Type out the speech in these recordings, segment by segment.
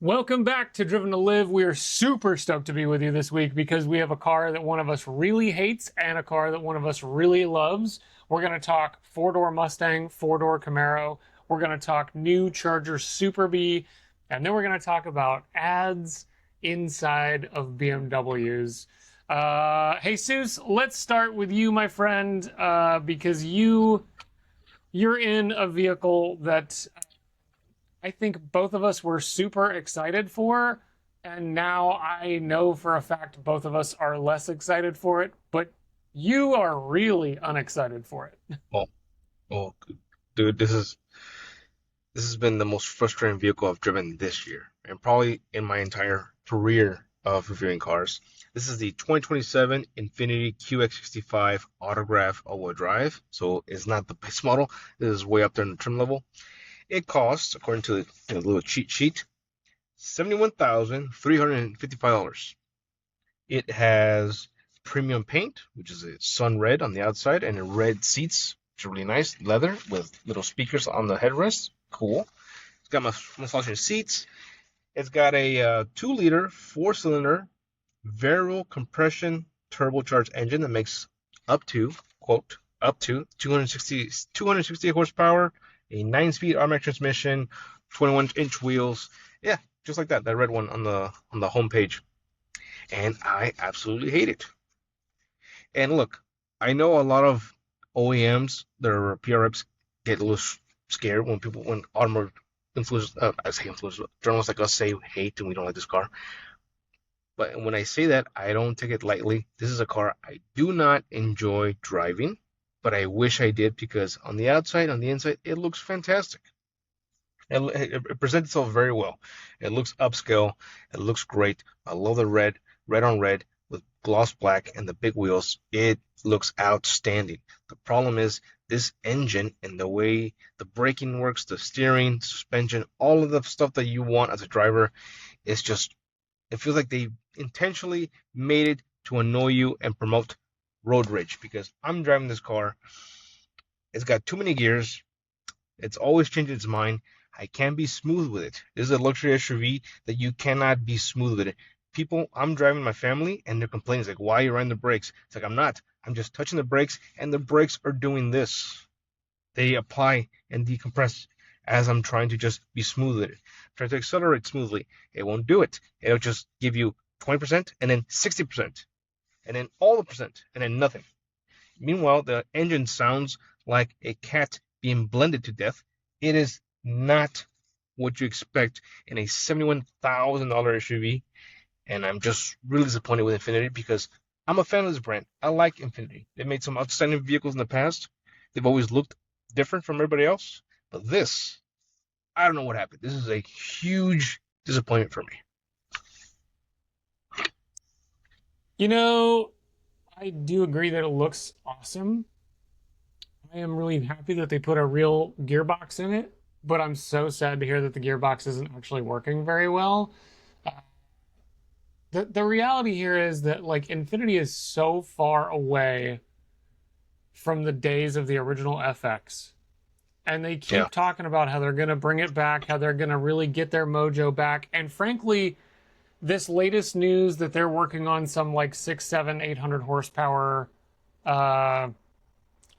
Welcome back to Driven to Live. We are super stoked to be with you this week because we have a car that one of us really hates and a car that one of us really loves. We're going to talk four-door Mustang, four-door Camaro. We're going to talk new Charger Super Bee, and then we're going to talk about ads inside of BMWs. Jesus, let's start with you, my friend, because you're in a vehicle that I think both of us were super excited for, and now I know for a fact both of us are less excited for it, but you are really unexcited for it. Oh, oh, dude, this has been the most frustrating vehicle I've driven this year, and probably in my entire career of reviewing cars. This is the 2027 Infiniti QX65 Autograph all-wheel drive, so it's not the base model. This is way up there in the trim level. It costs, according to the little cheat sheet, $71,355. It has premium paint, which is a sun red on the outside, and red seats, which are really nice, leather with little speakers on the headrest. Cool. It's got massaging seats. It's got a 2-liter 4-cylinder variable compression turbocharged engine that makes up to, quote, up to 260 horsepower, a 9-speed automatic transmission, 21-inch wheels. Yeah, just like that red one on the homepage. And I absolutely hate it. And look, I know a lot of OEMs, their PR reps get a little scared when automotive influencers, I say influencers, journalists like us say hate and we don't like this car. But when I say that, I don't take it lightly. This is a car I do not enjoy driving, but I wish I did because on the outside, on the inside, it looks fantastic. It presents itself very well. It looks upscale. It looks great. I love the red on red with gloss black and the big wheels. It looks outstanding. The problem is this engine and the way the braking works, the steering, suspension, all of the stuff that you want as a driver is just, it feels like they intentionally made it to annoy you and promote road rage because I'm driving this car. It's got too many gears. It's always changing its mind. I can't be smooth with it. This is a luxury SUV that you cannot be smooth with it. People, I'm driving my family and they're complaining. It's like, why are you riding the brakes? It's like, I'm not. I'm just touching the brakes and the brakes are doing this. They apply and decompress as I'm trying to just be smooth with it. Try to accelerate smoothly. It won't do it. It'll just give you 20% and then 60% and then all the percent and then nothing. Meanwhile, the engine sounds like a cat being blended to death. It is not what you expect in a $71,000 SUV. And I'm just really disappointed with Infiniti because I'm a fan of this brand. I like Infiniti. They made some outstanding vehicles in the past. They've always looked different from everybody else. But this, I don't know what happened. This is a huge disappointment for me. You know, I do agree that it looks awesome. I am really happy that they put a real gearbox in it, but I'm so sad to hear that the gearbox isn't actually working very well. Uh, the reality here is that like Infinity is so far away from the days of the original FX. And they Yeah. keep talking about how they're going to bring it back, how they're going to really get their mojo back. And frankly, this latest news that they're working on some like 6, 7, 800 horsepower, uh,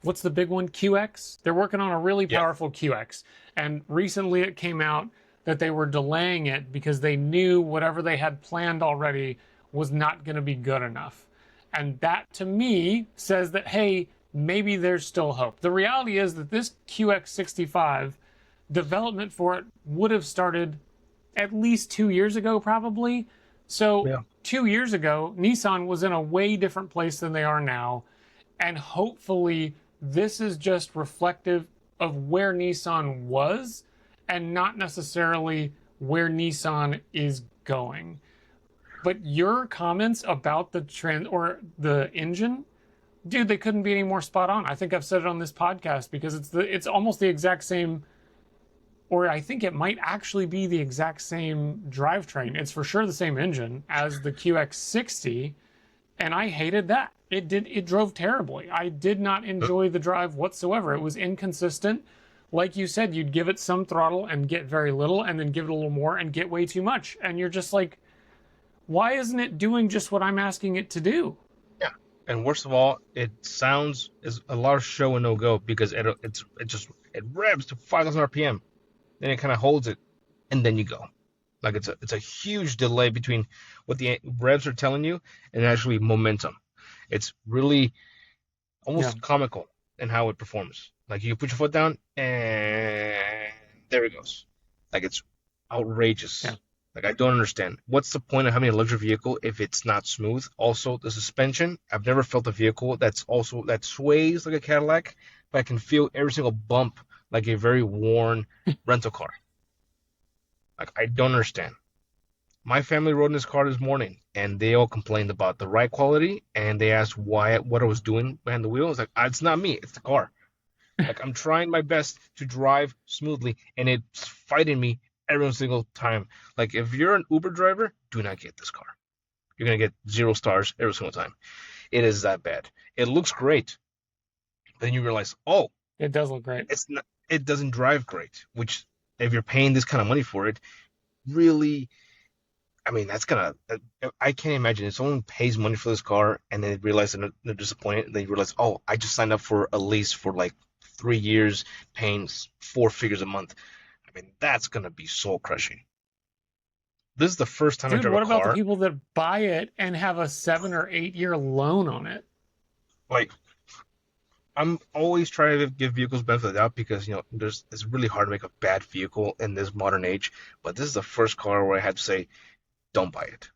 what's the big one? QX? They're working on a really Yeah. powerful QX. And recently it came out that they were delaying it because they knew whatever they had planned already was not going to be good enough. And that to me says that, hey, maybe there's still hope. The reality is that this QX65 development for it would have started at least 2 years ago, probably. So Yeah. 2 years ago, Nissan was in a way different place than they are now. And hopefully, this is just reflective of where Nissan was and not necessarily where Nissan is going. But your comments about the trend or the engine, dude, they couldn't be any more spot on. I think I've said it on this podcast because it's almost the exact same, or I think it might actually be the exact same drivetrain. It's for sure the same engine as the QX60, and I hated that. It drove terribly. I did not enjoy the drive whatsoever. It was inconsistent. like you said, you'd give it some throttle and get very little, and then give it a little more and get way too much. And you're just like, why isn't it doing just what I'm asking it to do? Yeah. And worst of all, it sounds is a lot of show and no go because it revs to 5,000 RPM, then it kind of holds it, and then you go. Like it's a huge delay between what the revs are telling you and actually momentum. It's really Yeah, almost comical in how it performs. Like you put your foot down and there it goes. Like it's yeah, outrageous. Like I don't understand. What's the point of having a luxury vehicle if it's not smooth? Also, the suspension. I've never felt a vehicle that sways like a Cadillac, but I can feel every single bump like a very worn rental car. Like I don't understand. My family rode in this car this morning, and they all complained about the ride quality, and they asked what I was doing behind the wheel. It's like it's not me, it's the car. Like I'm trying my best to drive smoothly, and it's fighting me every single time. Like if you're an Uber driver, do not get this car. You're gonna get 0 stars every single time. It is that bad. It looks great, but then you realize, oh, it does look great. it's not. It doesn't drive great. Which, if you're paying this kind of money for it, really, I mean, that's gonna. I can't imagine if someone pays money for this car and then they realize they're disappointed. And they realize, oh, I just signed up for a lease for like 3 years, paying 4 figures a month. I mean, that's gonna be soul crushing. This is the first time I Dude, drive a what about the car. people that buy it and have a 7 or 8 year loan on it? Like, I'm always trying to give vehicles benefit of the doubt because it's really hard to make a bad vehicle in this modern age. But this is the first car where I had to say, don't buy it.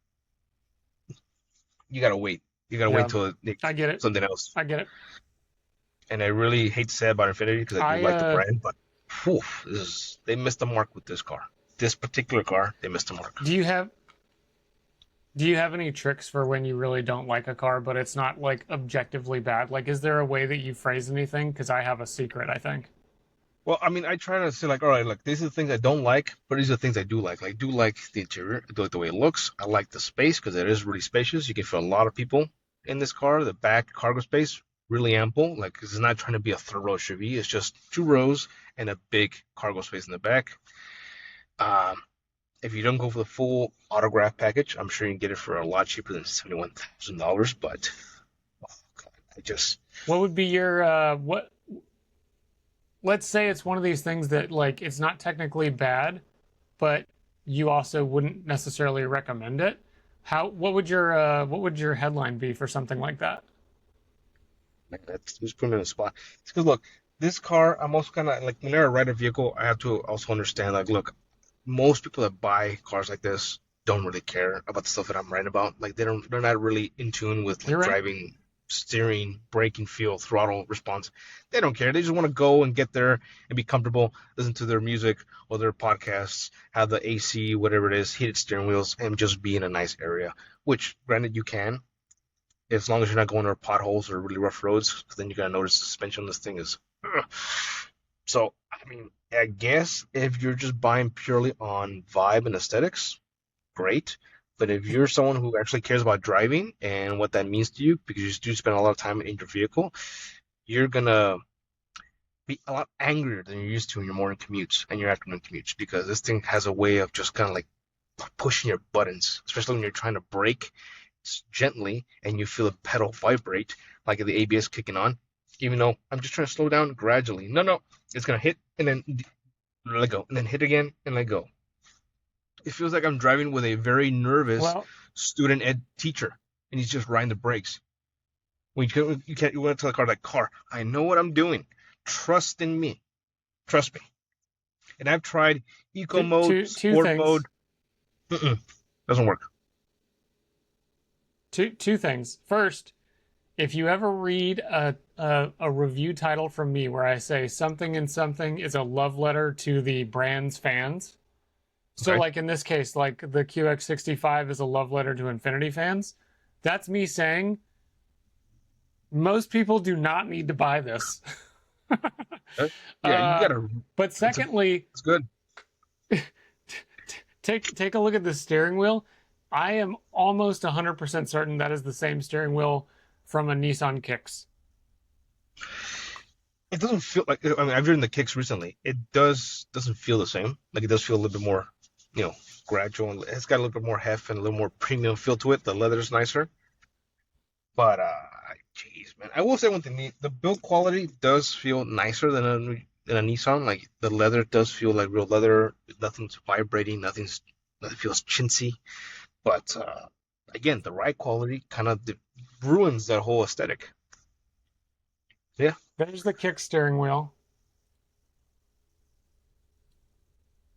You gotta wait. You gotta wait Yeah, until I get it. something else. I get it. And I really hate to say about Infiniti because I do I like the brand, but whew, they missed the mark with this car. This particular car, they missed the mark. do you have any tricks for when you really don't like a car, but it's not like objectively bad? Like, is there a way that you phrase anything? Because I have a secret, I think. Well, I mean, I try to say like, all right, look, these are the things I don't like, but these are the things I do like. Like, I do like the interior, I do like the way it looks. I like the space because it is really spacious. You can fit a lot of people in this car. The back cargo space really ample. Like, 'cause it's not trying to be a third row SUV. It's just 2 rows and a big cargo space in the back. Um, if you don't go for the full autograph package, I'm sure you can get it for a lot cheaper than $71,000. But oh God, I just What would be your what? Let's say it's one of these things that like it's not technically bad, but you also wouldn't necessarily recommend it. How? What would your headline be for something like that? like that's just put me in a spot. It's because look, this car, I'm also kind of like whenever I ride a vehicle, I have to also understand like, look, most people that buy cars like this don't really care about the stuff that I'm writing about. Like they're not really in tune with You're like right. driving, steering, braking feel, throttle response. They don't care. They just want to go and get there and be comfortable, listen to their music or their podcasts, have the AC, whatever it is, heated steering wheels, and just be in a nice area. Which, granted, you can, as long as you're not going over potholes or really rough roads, because then you're gonna notice the suspension on this thing is. Ugh. So, I mean, I guess if you're just buying purely on vibe and aesthetics, great. But if you're someone who actually cares about driving and what that means to you, because you do spend a lot of time in your vehicle, you're gonna be a lot angrier than you're used to in your morning commutes and your afternoon commutes, because this thing has a way of just kind of like pushing your buttons, especially when you're trying to brake gently and you feel the pedal vibrate like the ABS kicking on. Even though I'm just trying to slow down gradually. No, no, it's gonna hit and then let go, and then hit again and let go. It feels like I'm driving with a very nervous Well, student ed teacher, and he's just riding the brakes. When you want to tell the car like, car, I know what I'm doing. Trust in me. Trust me. And I've tried eco two, mode, two, two sport mode. things. Doesn't work. Two things. First, if you ever read a review title from me where I say something and something is a love letter to the brand's fans, so Okay. like in this case, like the QX65 is a love letter to Infiniti fans, that's me saying most people do not need to buy this. Yeah, you uh, gotta. but It's a, secondly, it's good. take a look at the steering wheel. I am almost 100% certain that is the same steering wheel from a Nissan Kicks. it doesn't feel like. I mean, I've driven the kicks recently. It doesn't feel the same. Like it does feel a little bit more, you know, gradual. And it's got a little bit more heft and a little more premium feel to it. The leather's nicer. But jeez, man, I will say one thing: the build quality does feel nicer than a Nissan. Like the leather does feel like real leather. Nothing's vibrating. Nothing feels chintzy. But again, the ride quality kind of ruins that whole aesthetic. Yeah, There's the kick steering wheel.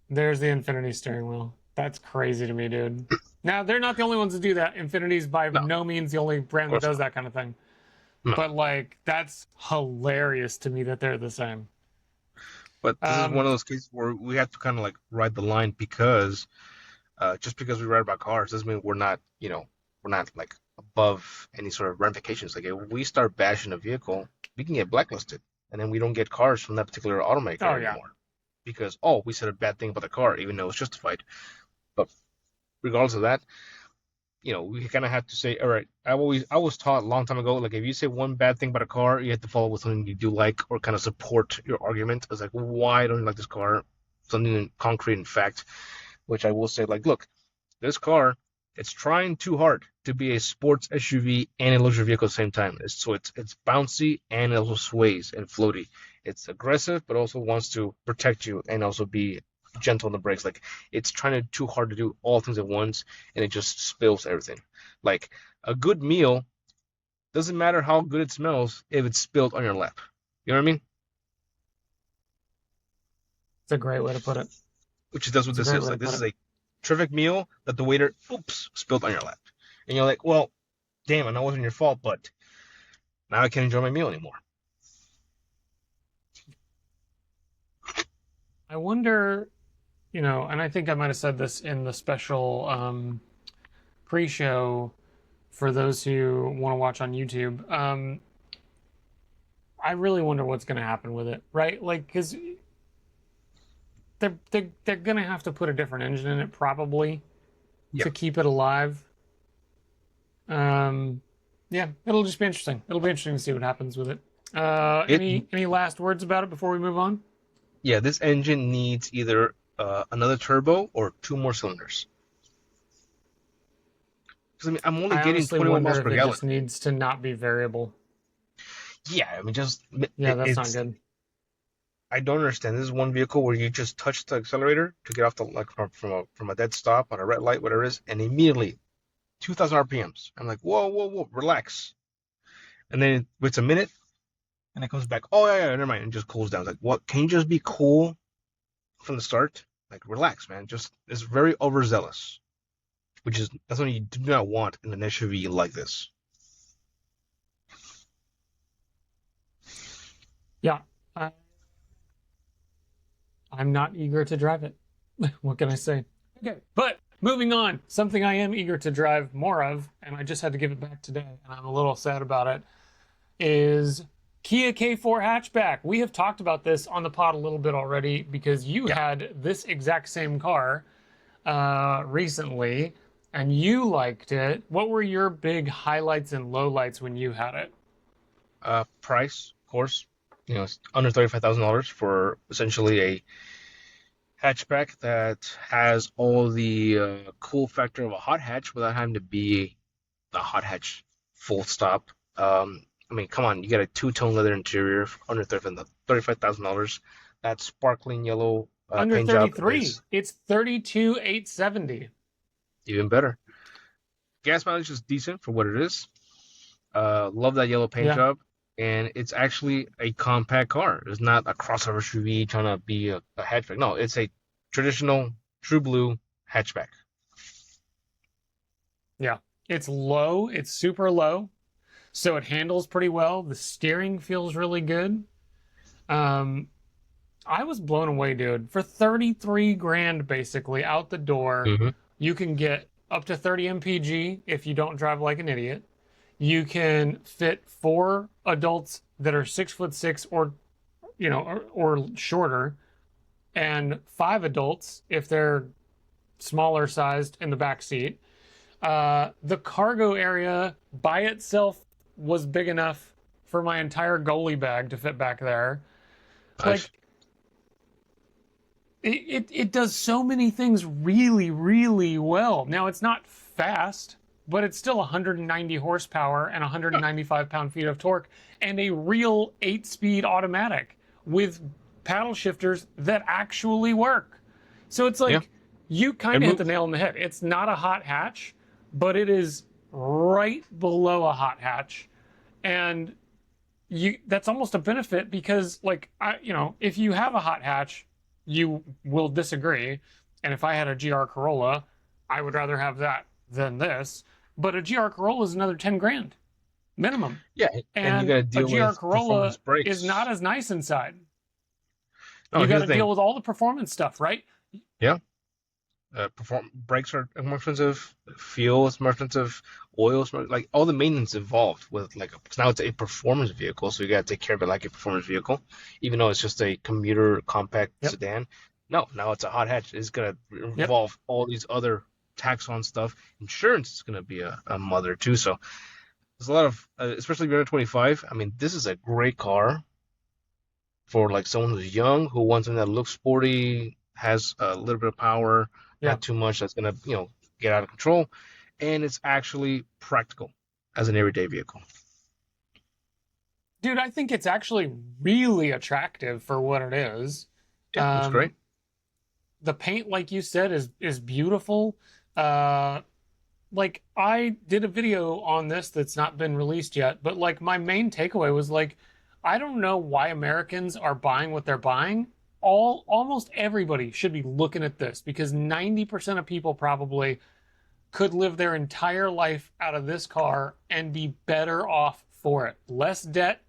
There's the Infiniti steering wheel. That's crazy to me, dude. Now, they're not the only ones to do that. Infinity's by no, no means the only of brand that course does not. that kind of thing. No, But, like, that's hilarious to me that they're the same. but this is one Um, of those cases where we have to kind of like ride the line because just because we write about cars doesn't mean we're not like above any sort of ramifications. Like if we start bashing a vehicle, we can get blacklisted, and then we don't get cars from that particular automaker oh, yeah. anymore because oh, we said a bad thing about the car, even though it's justified. But regardless of that, we kind of have to say, all right. I was taught a long time ago, like if you say one bad thing about a car, you have to follow with something you do like or kind of support your argument. It's like, why don't you like this car? Something in concrete and fact, which I will say, like, look, this car, it's trying too hard to be a sports SUV and a luxury vehicle at the same time. It's bouncy and it also sways and floaty. It's aggressive, but also wants to protect you and also be gentle on the brakes. Like it's trying too hard to do all things at once, and it just spills everything. Like a good meal doesn't matter how good it smells if it's spilled on your lap. You know what I mean? It's a great way to put it. Which does what It's a this great is. way to Like put this is it. a terrific meal that the waiter, oops, spilled on your lap, and you're like, well, damn, I know it wasn't your fault, but now I can't enjoy my meal anymore. I wonder, and I think I might have said this in the special pre show for those who want to watch on YouTube. I really wonder what's going to happen with it, right? Like, because they're going to have to put a different engine in it probably Yeah. to keep it alive. Um, yeah, it'll just be interesting. It'll be interesting to see what happens with it. It Any last words about it before we move on? yeah, this engine needs either another turbo or two more cylinders. Because I mean, I'm only I getting honestly 21 wonder miles if per it gallon. just needs to not be variable. Yeah, I mean, just Yeah, that's not it's. good. I don't understand. This is one vehicle where you just touch the accelerator to get off the like from a dead stop on a red light, whatever it is, and immediately 2,000 RPMs. I'm like, whoa, whoa, whoa, relax. And then it waits a minute, and it comes back. Oh yeah, yeah, never mind, and just cools down. It's like, what? Can you just be cool from the start? Like, relax, man. Just it's very overzealous, which is that's what you do not want in an SUV like this. Yeah, I, I'm not eager to drive it. What can I say? Okay, but moving on, something I am eager to drive more of, and I just had to give it back today, and I'm a little sad about it, is Kia K4 hatchback. We have talked about this on the pod a little bit already because you Yeah. had this exact same car recently and you liked it. What were your big highlights and lowlights when you had it? Price, of course, it's under $35,000 for essentially a hatchback that has all the cool factor of a hot hatch without having to be a hot hatch full stop. I mean, come on, you got a two-tone leather interior for under $35,000. That sparkling yellow Under paint job 33. is It's 32,870. even better. Gas mileage is decent for what it is. Love that yellow paint Yeah. job. And it's actually a compact car. It's not a crossover SUV trying to be a hatchback. No, it's a traditional true blue hatchback. Yeah. It's low, it's super low. So it handles pretty well. The steering feels really good. Um, I was blown away, dude. For 33 grand basically out the door, Mm-hmm. you can get up to 30 mpg if you don't drive like an idiot. You can fit four adults that are 6'6" or shorter, and five adults if they're smaller sized in the back seat. The cargo area by itself was big enough for my entire goalie bag to fit back there. Nice. Like it does so many things really, really well. Now it's not fast, but it's still 190 horsepower and 195 pound-feet of torque and a real 8-speed automatic with paddle shifters that actually work. So it's Yeah. like you It kind of hit the moves. nail on the head. It's not a hot hatch, but it is right below a hot hatch. And you that's almost a benefit because if you have a hot hatch, you will disagree. And if I had a GR Corolla, I would rather have that than this. But a GR Corolla is another 10 grand minimum. Yeah, and you got And to a deal GR with performance Corolla is not brakes. as nice inside. No, You got here's to the thing. deal with all the performance stuff, right? Yeah, perform brakes are more expensive. Fuel is more expensive. Oil is more, like all the maintenance involved with like because now it's a performance vehicle, so you got to take care of it like a performance vehicle, even though it's just a commuter compact Yep. sedan. No, now it's a hot hatch. It's gonna Yep. involve all these other tax on stuff. Insurance is gonna be a mother too. So there's a lot of, especially if you're under 25. I mean, this is a great car for like someone who's young who wants something that looks sporty, has a little bit of power, Yeah. not too much that's gonna get out of control, and it's actually practical as an everyday vehicle. Dude, I think it's actually really attractive for what it is. Yeah, looks great. Um, the paint, like you said, is beautiful. Uh, like I did a video on this that's not been released yet, but like my main takeaway was like, I don't know why Americans are buying what they're buying. Almost everybody should be looking at this because 90% of people probably could live their entire life out of this car and be better off for it. Less debt,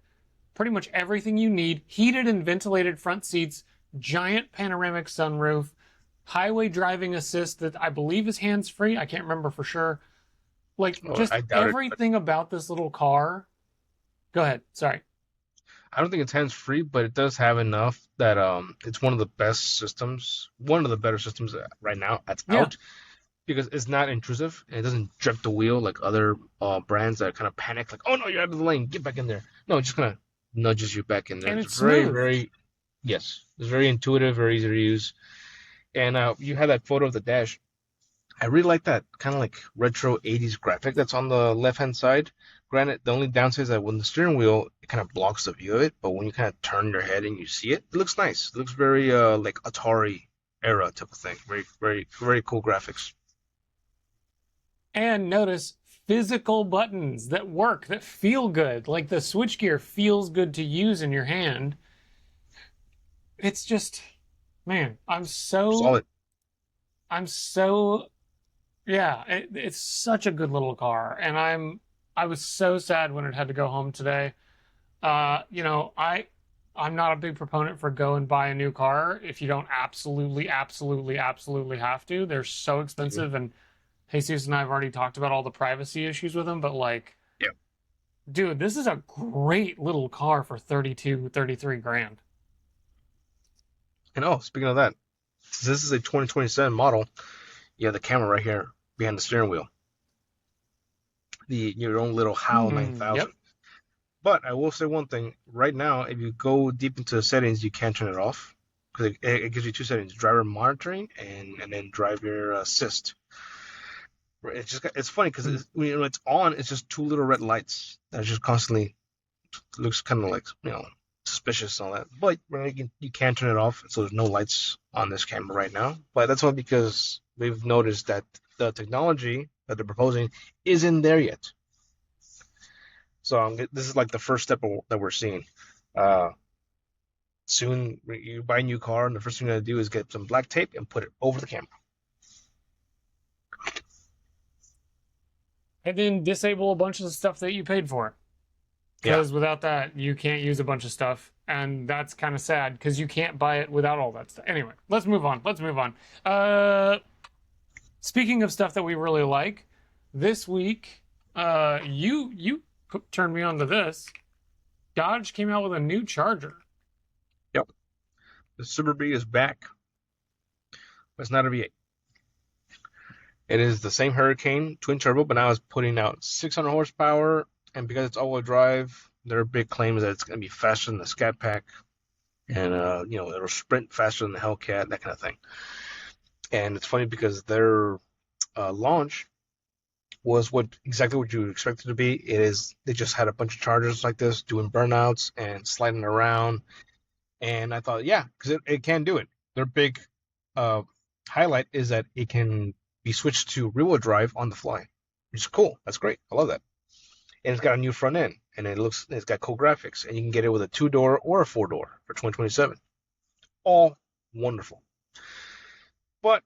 pretty much everything you need, heated and ventilated front seats, giant panoramic sunroof, highway driving assist that I believe is hands free. I can't remember for sure. Like Oh, just I doubt it, but everything about this little car. Go ahead. Sorry. I don't think it's hands free, but it does have enough that it's one of the best systems, one of the better systems right now that's Yeah. out because it's not intrusive and it doesn't jerk the wheel like other brands that kind of panic like, oh no, you're out of the lane, get back in there. No, it just kind of nudges you back in there. And It's it's very, smooth. very, yes, it's very intuitive, very easy to use. And you have that photo of the dash. I really like that kind of like retro 80s graphic that's on the left hand side. Granted, the only downside is that when the steering wheel, it kind of blocks the view of it, but when you kind of turn your head and you see it, it looks nice. It looks very like Atari era type of thing. Very, very, very cool graphics. And notice physical buttons that work, that feel good. Like the switchgear feels good to use in your hand. It's just, man, Solid. I'm so yeah, it's such a good little car, and I was so sad when it had to go home today. I'm not a big proponent for go and buy a new car if you don't absolutely, absolutely, absolutely have to. They're so Mhm. expensive, and Jesus and I have already talked about all the privacy issues with them, but like, Yeah. dude, this is a great little car for 32, 33 grand. And oh, speaking of that, since this is a 2027 model, you have the camera right here behind the steering wheel. The your own little HAL Yep. 9000. But I will say one thing. Right now, if you go deep into the settings, you can't turn it off because it gives you two settings: driver monitoring and then driver assist. Right, it's funny because when it's on, it's just two little red lights that just constantly looks kind of like suspicious and all that. But you can turn it off, so there's no lights on this camera right now. But that's all because we've noticed that the technology that they're proposing isn't there yet. So this is like the first step that we're seeing. Uh, Soon you buy a new car, and the first thing you're gonna do is get some black tape and put it over the camera. And then disable a bunch of the stuff that you paid for. Yeah, Because without that, you can't use a bunch of stuff. And that's kind of sad because you can't buy it without all that stuff. Anyway, let's move on. Let's move on. Speaking of stuff that we really like, this week, you turned me on to this. Dodge came out with a new Charger. yep. The Super B is back, but it's not a V8. It is the same Hurricane twin turbo, but now it's putting out 600 horsepower, and because it's all-wheel drive, Their big claim is that it's going to be faster than the Scat Pack, and it'll sprint faster than the Hellcat, that kind of thing. And it's funny because their launch was exactly what you would expect it to be. It is they just had a bunch of chargers like this doing burnouts and sliding around, and I thought, yeah, because it can do it. Their big uh, highlight is that it can be switched to rear-wheel drive on the fly, which is cool. That's great. I love that. And it's got a new front end, and it's got cool graphics, and you can get it with a 2-door or a 4-door for 2027. All wonderful. But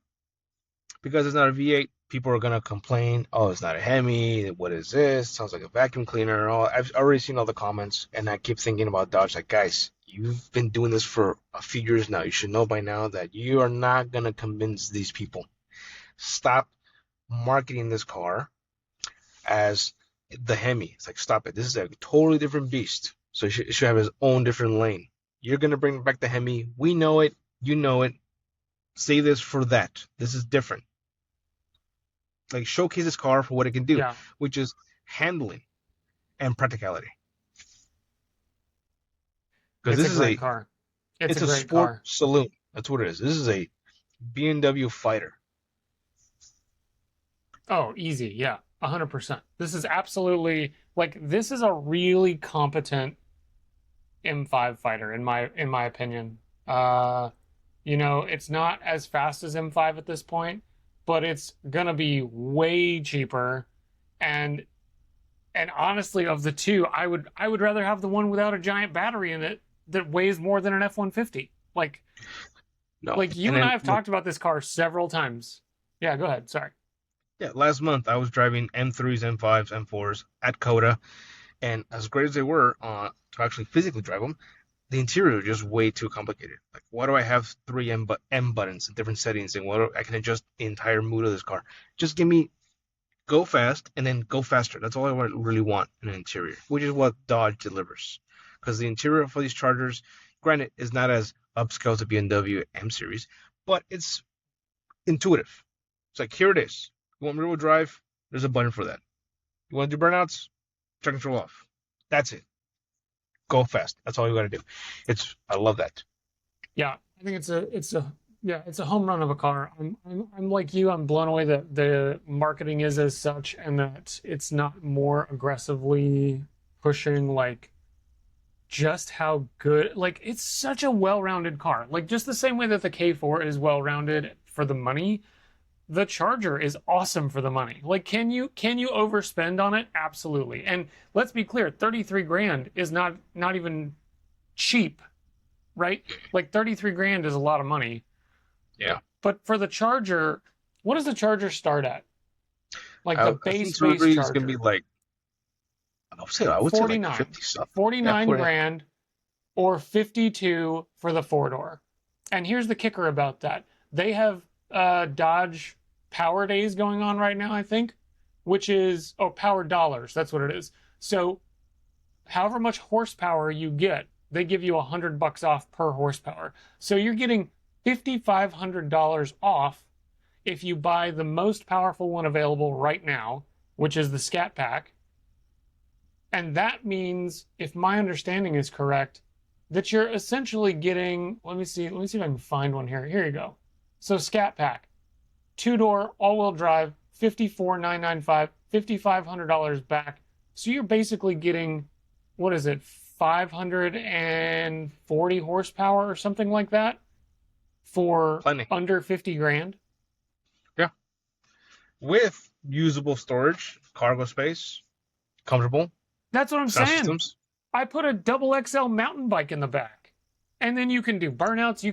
because it's not a V8, people are gonna complain. Oh, it's not a Hemi. What is this? Sounds like a vacuum cleaner. Oh, I've already seen all the comments, and I keep thinking about Dodge. Like, guys, you've been doing this for a few years now. You should know by now that you are not gonna convince these people. Stop marketing this car as the Hemi. It's like, stop it. This is a totally different beast. So it should have its own different lane. You're gonna bring back the Hemi. We know it. You know it. Say this for that. This is different. Like, showcase this car for what it can do, Yeah, which is handling and practicality. Because it's a this is great car. It's a it's a great sport car. saloon. That's what it is. This is a BMW fighter. Oh, easy. Yeah, 100%. This is absolutely like this is a really competent M5 fighter in my opinion. It's not as fast as M5 at this point, but it's gonna be way cheaper. And and honestly, of the two, I would rather have the one without a giant battery in it that weighs more than an F-150. No, Like you and and I then have look, talked about this car several times. Yeah, go ahead. Sorry. yeah. Last month I was driving M3s, M5s, M4s at Coda, and as great as they were to actually physically drive them, the interior is just way too complicated. Like, why do I have three M buttons in different settings, and I can adjust the entire mood of this car? Just give me go fast and then go faster. That's all I really want in an interior, which is what Dodge delivers. Because the interior for these Chargers, granted, is not as upscale as a BMW M Series, but it's intuitive. It's like, here it is. You want rear-wheel drive? There's a button for that. You want to do burnouts? Traction control off. That's it. Go fast. That's all you got to do. I love that. Yeah, I think it's a home run of a car. I'm like you. I'm blown away that the marketing is as such, and that it's not more aggressively pushing like just how good. Like it's such a well-rounded car. Like just the same way that the K4 is well-rounded for the money, the Charger is awesome for the money. Like can you overspend on it? Absolutely. And let's be clear, 33 grand is not even cheap, right? Like 33 grand is a lot of money. Yeah. But for the Charger, what does the Charger start at? Like the I think base delivery is going to be Charger. like, I would say like 49. 50 something. Yeah, 49 49. grand or 52 for the 4-door. And here's the kicker about that. They have Dodge Power Days going on right now, I think, which is Power Dollars. That's what it is. So however much horsepower you get, they give you $100 off per horsepower. So you're getting $5,500 off if you buy the most powerful one available right now, which is the Scat Pack. And that means, if my understanding is correct, that you're essentially getting, let me see if I can find one here. Here you go. So Scat Pack, 2-door, all-wheel drive, $54,995, $5,500 back. So you're basically getting, what is it, 540 horsepower or something like that for Plenty. under 50 grand. Yeah. With usable storage, cargo space, comfortable, That's what I'm sound saying. systems. I put a double XL mountain bike in the back. And then you can do burnouts.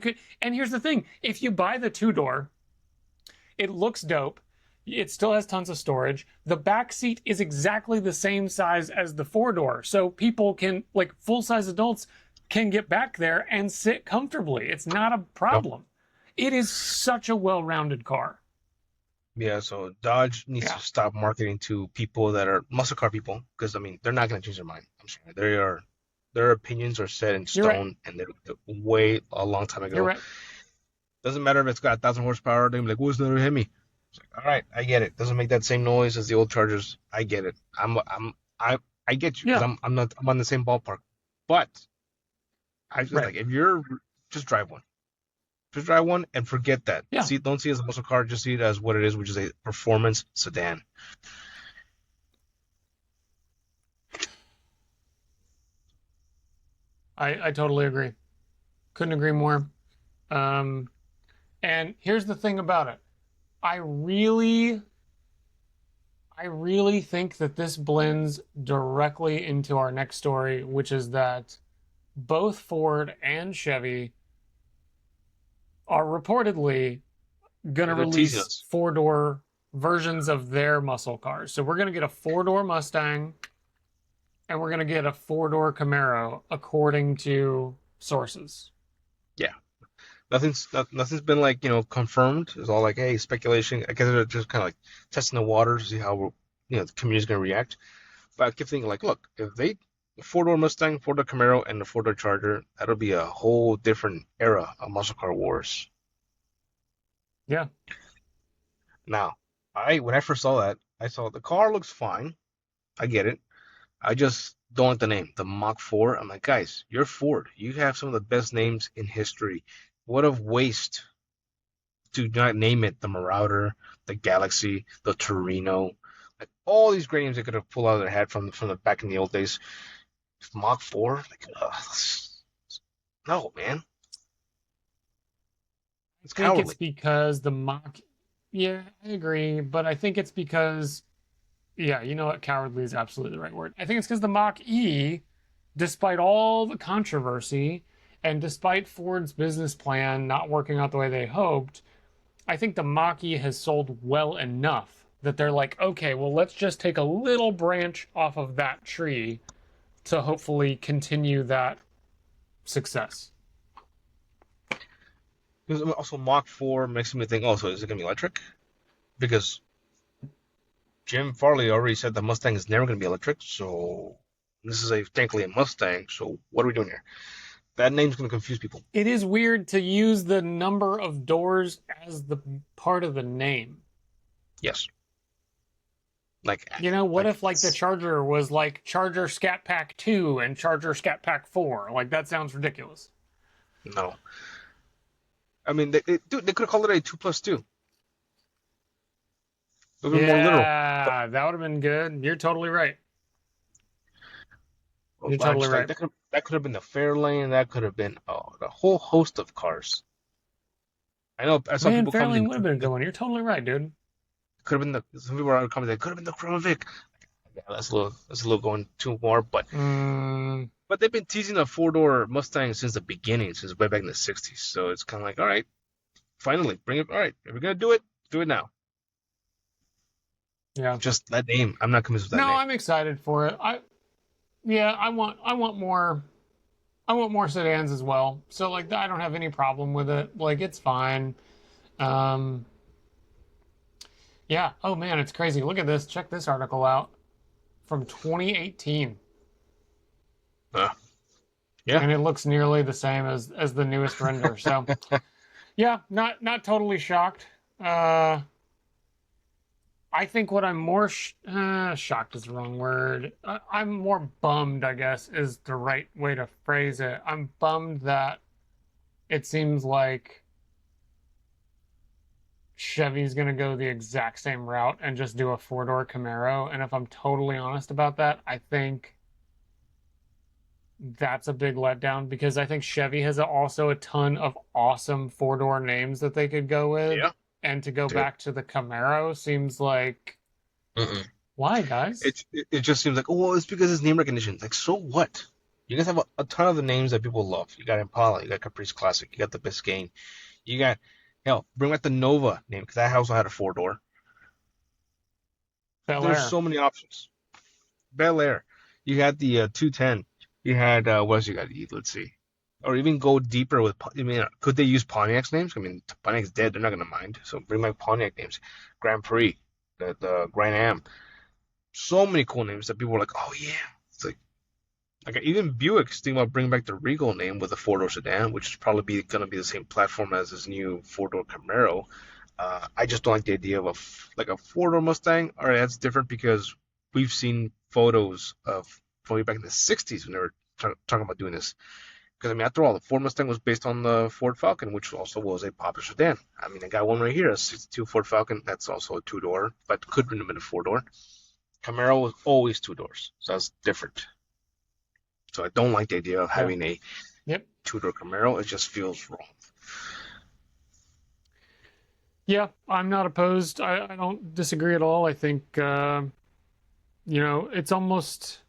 And here's the thing, if you buy the 2-door, it looks dope. It still has tons of storage. The back seat is exactly the same size as the 4-door. So people can, like full size adults, can get back there and sit comfortably. It's not a Yep. problem. It is such a well rounded car. Yeah, so Dodge needs Yeah, to stop marketing to people that are muscle car people, because I mean they're not going to change their mind. I'm sorry, their opinions are set in you're right. stone, and they're way a long time You're ago. right. Doesn't matter if it's got 1,000 horsepower. They're gonna be like, "What's another Hemi?" It's like, all right, I get it. Doesn't make that same noise as the old Chargers. I get it. I get you because Yeah, I'm on the same ballpark. But I just right. like if you're just drive one. Just drive one and forget that. Yeah, Don't see it as a muscle car, just see it as what it is, which is a performance sedan. I totally agree. Couldn't agree more. Um, and here's the thing about it. I really, I really think that this blends directly into our next story, which is that both Ford and Chevy are reportedly going to They're teasing release us. four-door versions of their muscle cars. So we're going to get a four-door Mustang and we're going to get a four-door Camaro, according to sources. Yeah. Nothing's been like, confirmed. It's all like, hey, speculation. I guess they're just kind of like testing the water to see how, the community's going to react. But I keep thinking like, look, if they four-door Mustang, four-door Camaro, and the four-door Charger, that'll be a whole different era of muscle car wars. Yeah. Now, I when I first saw that, I saw the car looks fine. I get it. I just don't like the name, the Mach 4. I'm like, guys, you're Ford. You have some of the best names in history. What a waste to not name it the Marauder, the Galaxy, the Torino. Like all these great names they could have pulled out of their hat from the back in the old days. Mach 4? Like, no, man. It's Think it's cowardly. because the Mach, yeah, I agree, but I think it's because, yeah, you know what? Cowardly is absolutely the right word. I think it's because the Mach E, despite all the controversy and despite Ford's business plan not working out the way they hoped, I think the Mach E has sold well enough that they're like, okay, well, let's just take a little branch off of that tree to hopefully continue that success. Because also Mach 4 makes me think, also, is it going to be electric? Because Jim Farley already said the Mustang is never going to be electric, so this is technically a Mustang, so what are we doing here? That name's going to confuse people. It is weird to use the number of doors as the part of the name. Yes. Like, You know, what like if like the Charger was like Charger Scat Pack 2 and Charger Scat Pack 4? Like that sounds ridiculous. no. I mean, dude, they could have called it a 2+2. It would have been more literal. But, Yeah, that would have been good. You're totally right. You're I'm totally just like, right. that could have been the Fairlane. That could have been a whole host of cars. I know I saw Man, people Fairlane commenting, would have been a good one. You're totally right, dude. could have been some people are commenting, could have been the Crown Vic. Yeah, that's a little going too far, but Mm, they've been teasing a four-door Mustang since the beginning, since way back in the '60s. So it's kind of like, all right, finally, bring it. All right, if we're gonna do it now. yeah. Just that name, I'm not convinced with that No, name. I'm excited for it. Yeah, I want more sedans as well. So like I don't have any problem with it. Like it's fine. Um, yeah. Oh man, it's crazy. Look at this. Check this article out from 2018, Uh, yeah, and it looks nearly the same as the newest render. So yeah, not totally shocked. Uh, I think what I'm more shocked is the wrong word. I'm more bummed, I guess, is the right way to phrase it. I'm bummed that it seems like Chevy's going to go the exact same route and just do a four-door Camaro. And if I'm totally honest about that, I think that's a big letdown because I think Chevy has also a ton of awesome four-door names that they could go with. yeah, And to go dude. back to the Camaro seems like, Mm-mm. why, guys? It just seems like, oh, well, it's because it's name recognition. Like, so what? You guys have a ton of the names that people love. You got Impala, you got Caprice Classic, you got the Biscayne, you got hell, bring back the Nova name because that also had a four-door. Bel There's Air. so many options. Bel Air. You had the 210. You had what else you got? Let's see. Or even go deeper with. I mean, could they use Pontiac's names? I mean, Pontiac's dead. They're not gonna mind. So bring back Pontiac names. Grand Prix, the Grand Am. So many cool names that people are like, oh yeah. It's like even Buick's thinking about bringing back the Regal name with a four-door sedan, which is probably gonna be the same platform as this new four-door Camaro. I just don't like the idea of like a four-door Mustang. All right, that's different because we've seen photos of probably back in the 60s when they were talking about doing this. Because, I mean, after all, the Ford Mustang was based on the Ford Falcon, which also was a popular sedan. I mean, I got one right here, a 62 Ford Falcon. That's also a two-door, but could have been a four-door. Camaro was always two doors, so that's different. So I don't like the idea of Yeah. having a Yep. two-door Camaro. It just feels wrong. Yeah, I'm not opposed. I don't disagree at all. I think, it's almost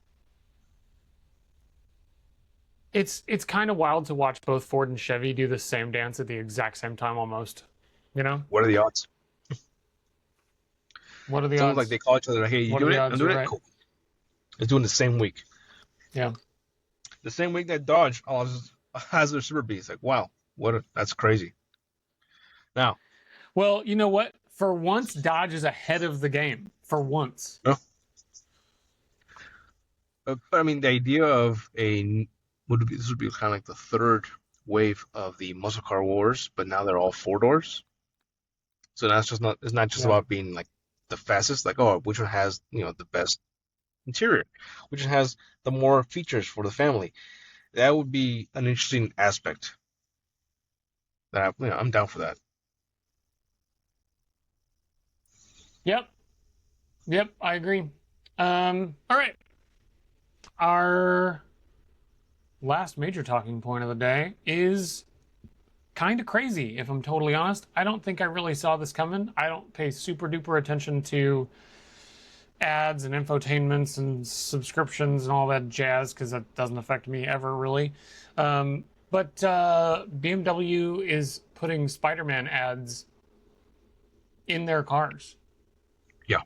it's kind of wild to watch both Ford and Chevy do the same dance at the exact same time almost. You know? What are the odds? What are the It's almost like odds? they call each other, like, hey, you What are doing the it? I'm odds? You're doing it? right. Cool. It's doing the same week. Yeah. The same week that Dodge has their Super B. It's like, wow, that's crazy. Now, Well, you know what? For once, Dodge is ahead of the game. For once. no, but I mean, the idea of this would be kind of like the third wave of the muscle car wars, but now they're all four doors. So that's just not. It's not just Yeah. about being like the fastest. Like, oh, which one has the best interior, which one has the more features for the family. That would be an interesting aspect. I'm down for that. Yep. Yep. I agree. All right. Our last major talking point of the day is kind of crazy, if I'm totally honest. I don't think I really saw this coming. I don't pay super duper attention to ads and infotainments and subscriptions and all that jazz because that doesn't affect me ever really. But BMW is putting Spider-Man ads in their cars. Yeah.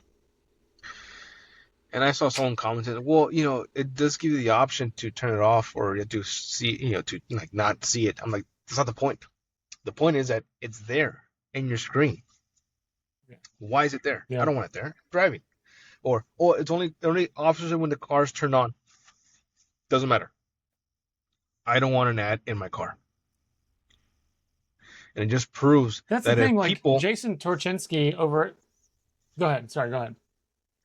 And I saw someone commented, well, it does give you the option to turn it off or to see, to like not see it. I'm like, that's not the point. The point is that it's there in your screen. Yeah. Why is it there? Yeah. I don't want it there. I'm driving. Or, it's only offers it when the car's turned on. Doesn't matter. I don't want an ad in my car. And it just proves That's that the thing. if Like people. Jason Torchinsky over. Go ahead. Sorry. Go ahead.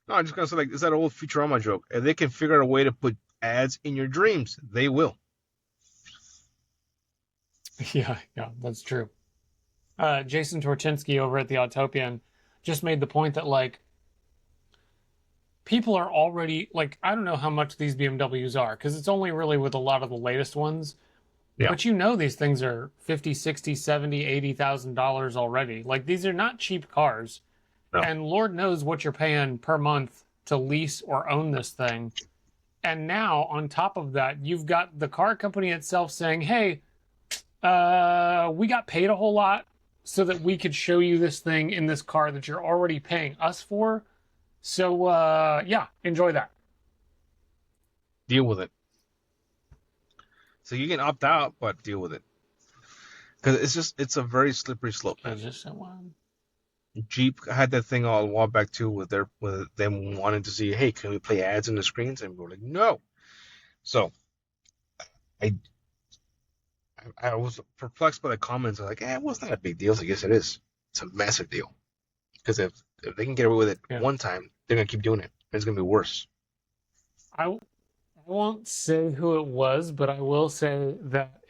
No, I'm just gonna say, like, it's that old Futurama joke. If they can figure out a way to put ads in your dreams, they will. Yeah, that's true. Jason Torchinsky over at the Autopian just made the point that like people are already like I don't know how much these BMWs are because it's only really with a lot of the latest ones. Yeah. But these things are 50, 60, 70, $80,000 already. Like these are not cheap cars. No. And Lord knows what you're paying per month to lease or own this thing. And now on top of that, you've got the car company itself saying, "Hey, we got paid a whole lot so that we could show you this thing in this car that you're already paying us for. So, enjoy that." Deal with it. So you can opt out, but deal with it. Because it's a very slippery slope, man. Jeep had that thing all a while back too with them wanting to see, hey, can we play ads in the screens? And we were like, no. So I was perplexed by the comments. I was like, it wasn't a big deal. So I guess it is. It's a massive deal. Because if they can get away with it one time, they're gonna keep doing it. It's gonna be worse. I won't say who it was, but I will say that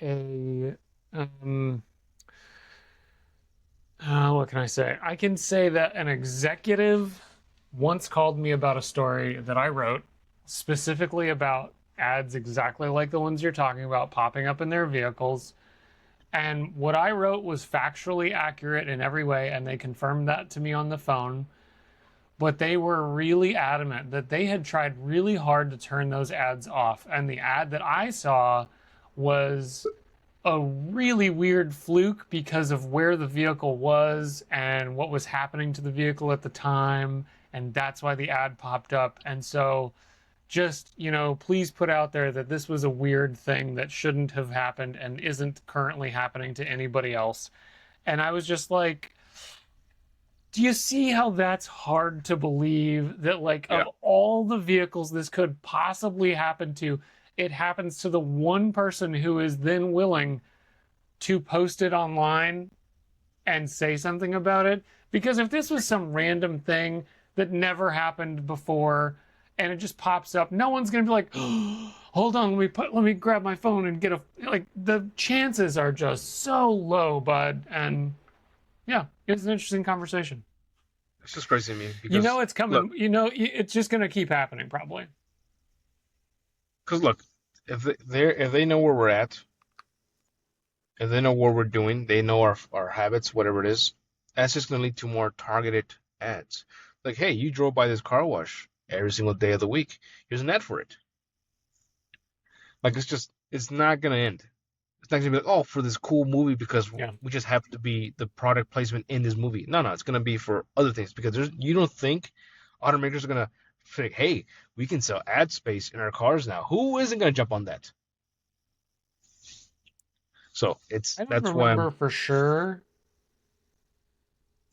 what can I say? I can say that an executive once called me about a story that I wrote specifically about ads exactly like the ones you're talking about popping up in their vehicles. And what I wrote was factually accurate in every way, and they confirmed that to me on the phone. But they were really adamant that they had tried really hard to turn those ads off. And the ad that I saw was a really weird fluke because of where the vehicle was and what was happening to the vehicle at the time. And that's why the ad popped up. And so just, please put out there that this was a weird thing that shouldn't have happened and isn't currently happening to anybody else. And I was just like, do you see how that's hard to believe that of all the vehicles this could possibly happen to, it happens to the one person who is then willing to post it online and say something about it? Because if this was some random thing that never happened before and it just pops up, no one's gonna be like, oh, hold on, let me grab my phone and get a, like, the chances are just so low, bud. And yeah, it's an interesting conversation. It's just crazy to me You know because it's look, coming. You know it's just gonna keep happening probably. because look, if they know where we're at, if they know what we're doing, they know our habits, whatever it is, that's just gonna lead to more targeted ads. Like, hey, you drove by this car wash every single day of the week. Here's an ad for it. Like it's not gonna end. It's not gonna be like, oh, for this cool movie because Yeah. we just happen to be the product placement in this movie. No, it's gonna be for other things because you don't think automakers are gonna think, hey, we can sell ad space in our cars now. Who isn't gonna jump on that? So I don't that's why remember I'm for sure.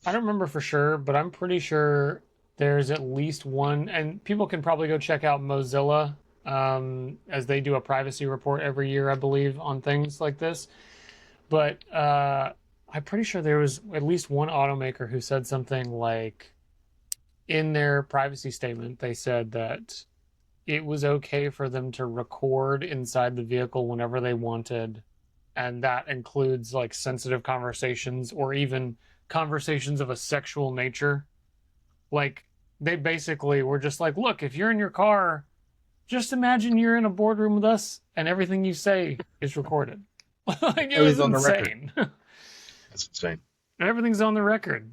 I don't remember for sure, but I'm pretty sure there's at least one, and people can probably go check out Mozilla, as they do a privacy report every year, I believe, on things like this. But I'm pretty sure there was at least one automaker who said something like, in their privacy statement, they said that it was okay for them to record inside the vehicle whenever they wanted, and that includes like sensitive conversations or even conversations of a sexual nature. Like, they basically were just like, look, if you're in your car, just imagine you're in a boardroom with us and everything you say is recorded. Like, it was everything's on the record. insane. That's insane. Everything's on the record.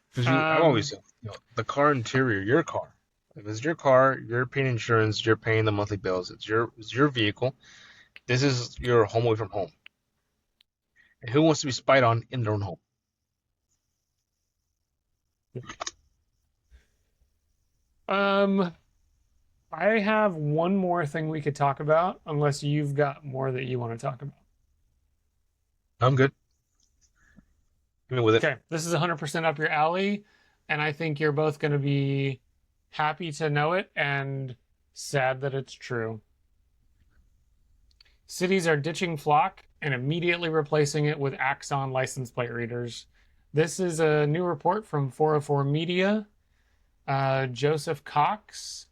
Because I've always Um, said, the car interior, your car. If it's your car, you're paying insurance, you're paying the monthly bills. It's your vehicle. This is your home away from home. And who wants to be spied on in their own home? um, I have one more thing we could talk about, unless you've got more that you want to talk about. I'm good. Give me with it. Okay, this is 100% up your alley, and I think you're both going to be happy to know it and sad that it's true. Cities are ditching Flock and immediately replacing it with Axon license plate readers. This is a new report from 404 Media, Joseph Cox.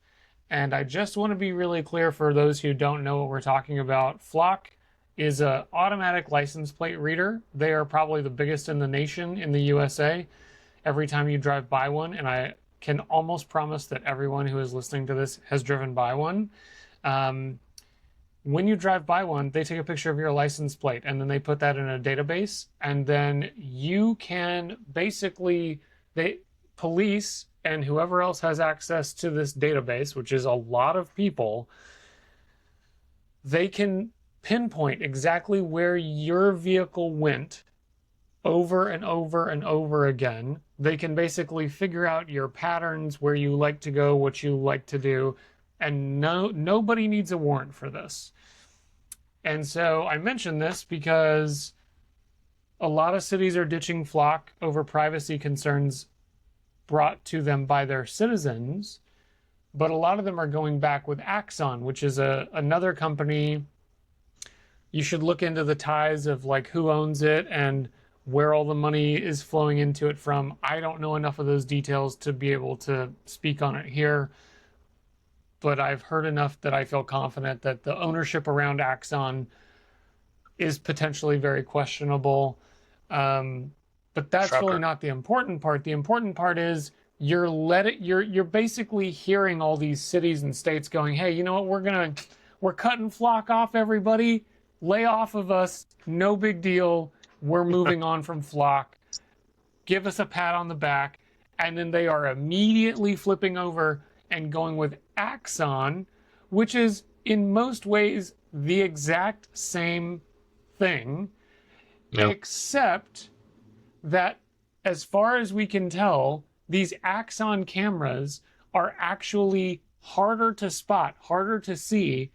And I just want to be really clear for those who don't know what we're talking about. Flock is an automatic license plate reader. They are probably the biggest in the nation in the USA. Every time you drive by one, and I can almost promise that everyone who is listening to this has driven by one. Um, when you drive by one, they take a picture of your license plate and then they put that in a database. And then you can basically, police and whoever else has access to this database, which is a lot of people, they can pinpoint exactly where your vehicle went over and over and over again. They can basically figure out your patterns, where you like to go, what you like to do, and nobody needs a warrant for this. And so I mention this because a lot of cities are ditching Flock over privacy concerns brought to them by their citizens, but a lot of them are going back with Axon, which is another company. You should look into the ties of like who owns it and where all the money is flowing into it from. I don't know enough of those details to be able to speak on it here, but I've heard enough that I feel confident that the ownership around Axon is potentially very questionable. But that's really Shocker. not the important part. The important part is you're basically hearing all these cities and states going, hey, you know what, we're cutting Flock off, everybody. Lay off of us. No big deal. We're moving on from Flock. Give us a pat on the back. And then they are immediately flipping over and going with Axon, which is in most ways the exact same thing, No. except that, as far as we can tell, these Axon cameras are actually harder to spot, harder to see,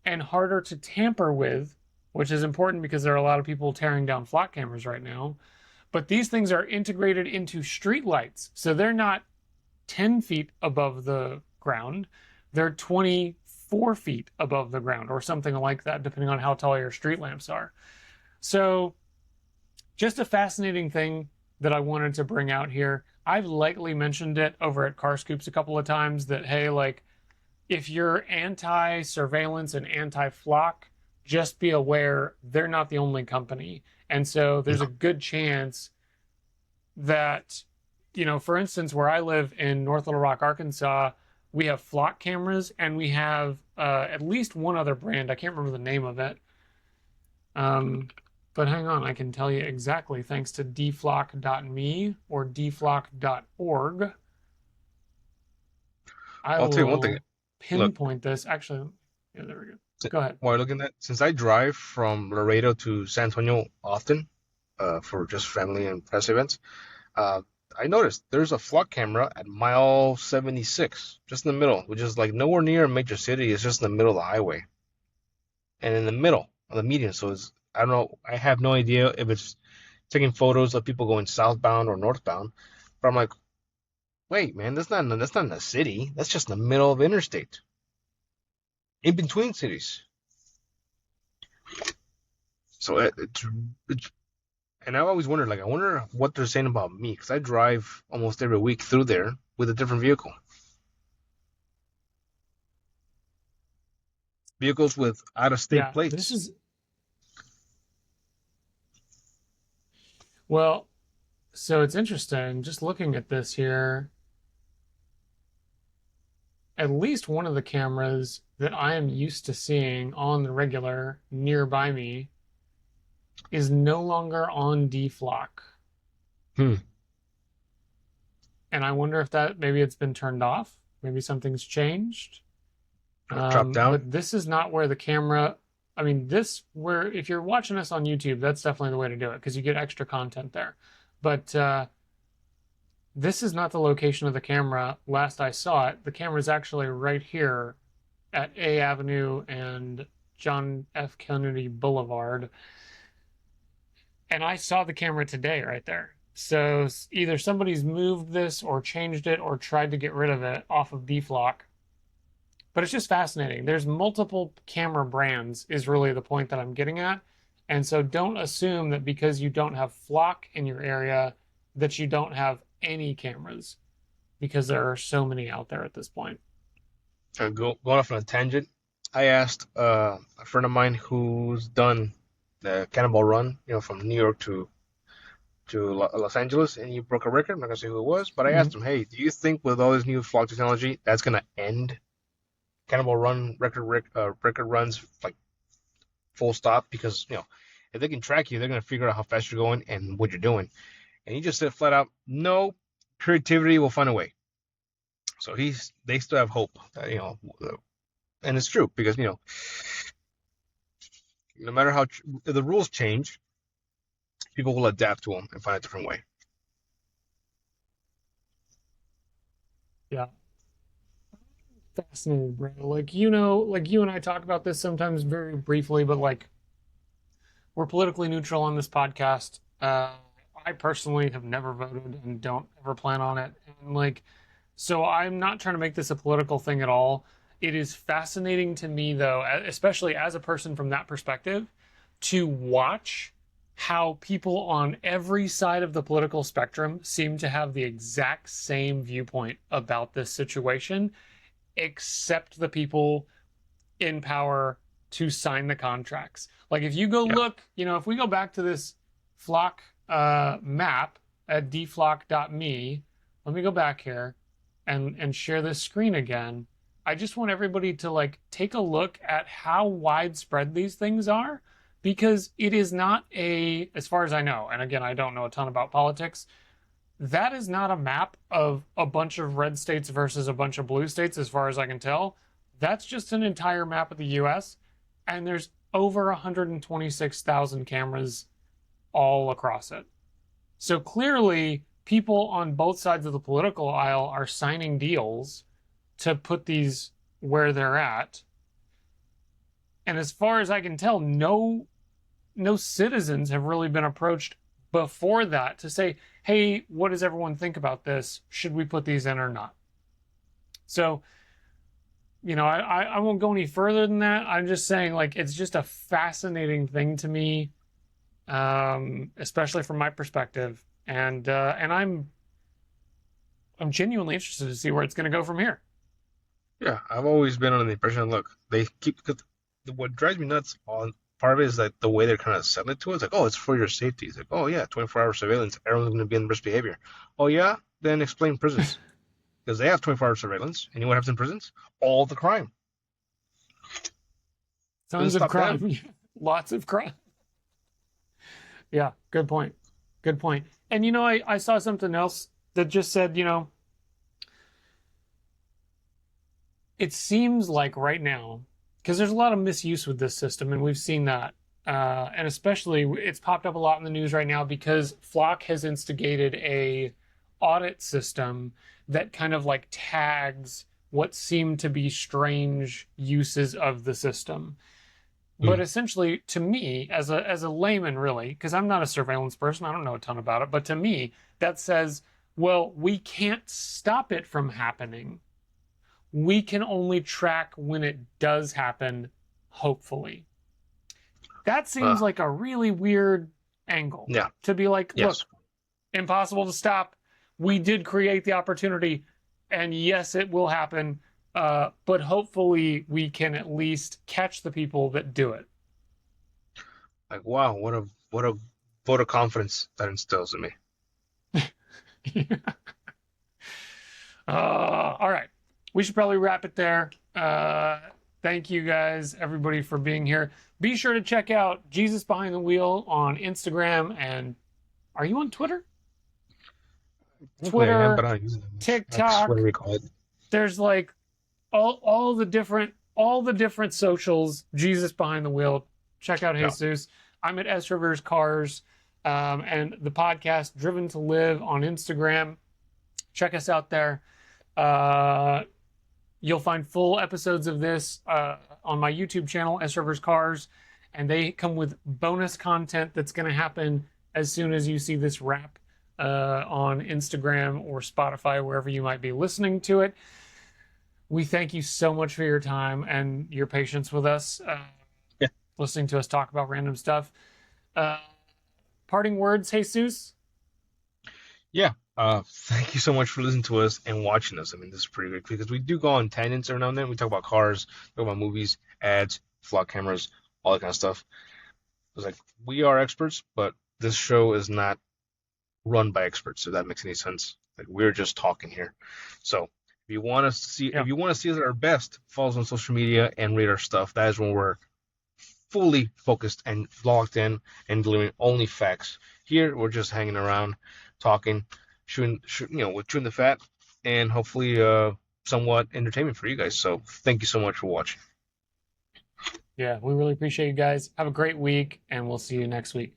and harder to tamper with, which is important because there are a lot of people tearing down Flock cameras right now. But these things are integrated into street lights, so they're not 10 feet above the ground, they're 24 feet above the ground or something like that, depending on how tall your street lamps are. So just a fascinating thing that I wanted to bring out here. I've lightly mentioned it over at Car Scoops a couple of times that, hey, like, if you're anti-surveillance and anti-flock, just be aware they're not the only company. And so there's a No. good chance that, for instance, where I live in North Little Rock, Arkansas, we have flock cameras and we have at least one other brand. I can't remember the name of it. Um, but hang on, I can tell you exactly thanks to dflock.me or dflock.org. I I'll tell you one thing. will Look, pinpoint this. Actually, yeah, there we go. Go ahead. while looking at, since I drive from Laredo to San Antonio often, for just family and press events, uh, I noticed there's a flock camera at mile 76, just in the middle, which is like nowhere near a major city. It's just in the middle of the highway and in the middle of the median. So it's, I don't know. I have no idea if it's taking photos of people going southbound or northbound. But I'm like, wait, man, that's not in a city. That's just in the middle of interstate, in between cities. So it's and I've always wondered, like, I wonder what they're saying about me because I drive almost every week through there with a different vehicle. Vehicles with out-of-state Yeah, this plates. is, well, so it's interesting. Just looking at this here, at least one of the cameras that I am used to seeing on the regular nearby me is no longer on D-Flock. Hmm. And I wonder if that maybe it's been turned off. Maybe something's changed. Drop down. But this is not where the camera, I mean, this, where if you're watching us on YouTube, that's definitely the way to do it because you get extra content there. But this is not the location of the camera last I saw it. The camera is actually right here at A Avenue and John F. Kennedy Boulevard. And I saw the camera today right there. So either somebody's moved this or changed it or tried to get rid of it off of D-Flock. But it's just fascinating. There's multiple camera brands, is really the point that I'm getting at. And so don't assume that because you don't have Flock in your area, that you don't have any cameras, because there are so many out there at this point. Going off on a tangent. I asked a friend of mine who's done the Cannonball Run, from New York to Los Angeles, and he broke a record. I'm not gonna say who it was, but I asked Mhm. him, "Hey, do you think with all this new fog technology, that's gonna end Cannonball Run record runs like full stop? Because if they can track you, they're gonna figure out how fast you're going and what you're doing." And he just said flat out, "No, creativity will find a way." So they still have hope, and it's true because no matter how if the rules change, people will adapt to them and find a different way. Yeah, fascinating, bro. Like you and I talk about this sometimes very briefly, but like we're politically neutral on this podcast. I personally have never voted and don't ever plan on it. And like, so I'm not trying to make this a political thing at all. It is fascinating to me, though, especially as a person from that perspective, to watch how people on every side of the political spectrum seem to have the exact same viewpoint about this situation, except the people in power to sign the contracts. Like if you go Yeah. look, if we go back to this flock map at dflock.me, let me go back here and share this screen again. I just want everybody to like take a look at how widespread these things are, because it is not as far as I know, and again, I don't know a ton about politics, that is not a map of a bunch of red states versus a bunch of blue states, as far as I can tell. That's just an entire map of the US, and there's over 126,000 cameras all across it. So clearly, people on both sides of the political aisle are signing deals to put these where they're at. And as far as I can tell, no citizens have really been approached before that to say, hey, what does everyone think about this? Should we put these in or not? So, I won't go any further than that. I'm just saying, like, it's just a fascinating thing to me, especially from my perspective. And I'm genuinely interested to see where it's going to go from here. Yeah, I've always been under the impression, look, they keep, cause what drives me nuts on part of it is that the way they're kind of selling it to us, like, oh, it's for your safety. It's like, oh yeah, 24-hour surveillance, everyone's going to be in risk behavior. Oh yeah, then explain prisons because they have 24-hour surveillance, and you know what happens in prisons? All the crime doesn't Tons of stop them. crime, lots of crime. Yeah, good point. Good point. And I saw something else that just said, it seems like right now, because there's a lot of misuse with this system, and we've seen that. And especially it's popped up a lot in the news right now because Flock has instigated a audit system that kind of like tags what seem to be strange uses of the system. But Mm. essentially, to me, as a layman, really, because I'm not a surveillance person, I don't know a ton about it. But to me, that says, well, we can't stop it from happening. We can only track when it does happen, hopefully. That Uh, seems like a really weird angle yeah, to be like, yes. look, impossible to stop. We did create the opportunity, and yes, it will happen. But hopefully, we can at least catch the people that do it. Like, wow, what a vote of confidence that instills in me. All right. We should probably wrap it there. Thank you guys, everybody, for being here. Be sure to check out Jesus Behind the Wheel on Instagram. And are you on Twitter? Hopefully I am, but Twitter, I don't use it that much. X, TikTok. whatever you call it. There's like all the different socials. Jesus Behind the Wheel. Check out Yeah, Jesus. I'm at S Rivers Cars, and the podcast Driven to Live on Instagram. Check us out there. Uh, You'll find full episodes of this on my YouTube channel, S Rivers Cars, and they come with bonus content that's going to happen as soon as you see this wrap on Instagram or Spotify, wherever you might be listening to it. We thank you so much for your time and your patience with us, yeah, listening to us talk about random stuff. Uh, Parting words, Jesus? yeah. Thank you so much for listening to us and watching us. I mean, this is pretty good because we do go on tangents every now and then. We talk about cars, talk about movies, ads, flock cameras, all that kind of stuff. It's like we are experts, but this show is not run by experts, if that makes any sense. Like we're just talking here. So Yeah. if you want to see us at our best, follow us on social media and read our stuff. That is when we're fully focused and locked in and delivering only facts. Here we're just hanging around, talking, we're chewing the fat, and hopefully somewhat entertainment for you guys. So thank you so much for watching. Yeah. We really appreciate you guys. Have a great week, and we'll see you next week.